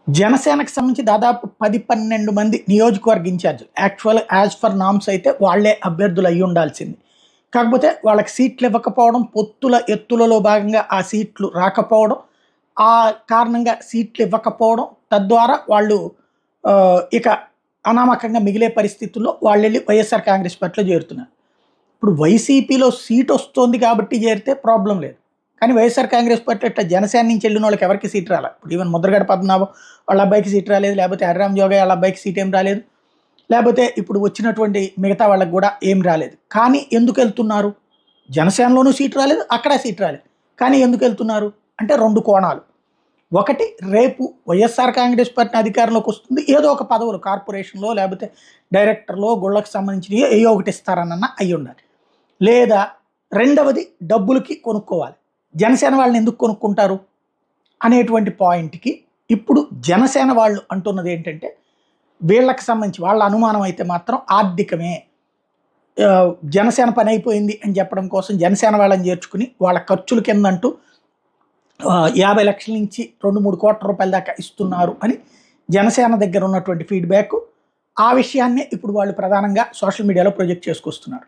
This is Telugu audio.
జనసేనకు సంబంధించి దాదాపు 10-12 మంది నియోజకవర్గ ఇన్ఛార్జ్ యాజ్ ఫర్ నామ్స్ అయితే వాళ్ళే అభ్యర్థులు అయ్యి ఉండాల్సింది. కాకపోతే వాళ్ళకి సీట్లు ఇవ్వకపోవడం, పొత్తుల ఎత్తులలో భాగంగా ఆ సీట్లు రాకపోవడం, ఆ కారణంగా సీట్లు ఇవ్వకపోవడం, తద్వారా వాళ్ళు ఇక అనామకంగా మిగిలే పరిస్థితుల్లో వాళ్ళెళ్ళి వైఎస్ఆర్ కాంగ్రెస్ పార్టీలో చేరుతున్నారు. ఇప్పుడు వైసీపీలో సీట్ వస్తోంది కాబట్టి చేరితే ప్రాబ్లం లేదు. కానీ వైఎస్ఆర్ కాంగ్రెస్ పార్టీ అట్లా జనసేన నుంచి వెళ్ళిన వాళ్ళకి ఎవరికి సీట్ రాలేదు. ఇప్పుడు ఈవెన్ ముద్రగడ పద్మనాభం వాళ్ళ అబ్బాయికి సీట్ రాలేదు, లేకపోతే హరిరామ్ జోగయ్య వాళ్ళ అబ్బాయికి సీట్ ఏం రాలేదు, లేకపోతే ఇప్పుడు వచ్చినటువంటి మిగతా వాళ్ళకి కూడా ఏం రాలేదు. కానీ ఎందుకు వెళ్తున్నారు? జనసేనలోనూ సీట్ రాలేదు, అక్కడ సీట్ రాలేదు. కానీ ఎందుకు వెళ్తున్నారు అంటే 2 కోణాలు. ఒకటి, రేపు వైఎస్ఆర్ కాంగ్రెస్ పార్టీ అధికారంలోకి వస్తుంది, ఏదో ఒక పదవులు కార్పొరేషన్లో లేకపోతే డైరెక్టర్లో గుళ్ళకు సంబంధించినవి ఏదో ఒకటి ఇస్తారన్న అయ్యి ఉండాలి. లేదా రెండవది, డబ్బులకి కొనుక్కోవాలి. జనసేన వాళ్ళని ఎందుకు కొనుక్కుంటారు అనేటువంటి పాయింట్కి ఇప్పుడు జనసేన వాళ్ళు అంటున్నది ఏంటంటే, వీళ్ళకి సంబంధించి వాళ్ళ అనుమానం అయితే మాత్రం ఆర్థికమే. జనసేన పని అయిపోయింది అని చెప్పడం కోసం జనసేన వాళ్ళని చేర్చుకుని వాళ్ళ ఖర్చుల కిందంటూ 50 లక్షల నుంచి 2-3 కోట్ల రూపాయల దాకా ఇస్తున్నారు అని జనసేన దగ్గర ఉన్నటువంటి ఫీడ్బ్యాక్. ఆ విషయాన్నే ఇప్పుడు వాళ్ళు ప్రధానంగా సోషల్ మీడియాలో ప్రొజెక్ట్ చేసుకొస్తున్నారు.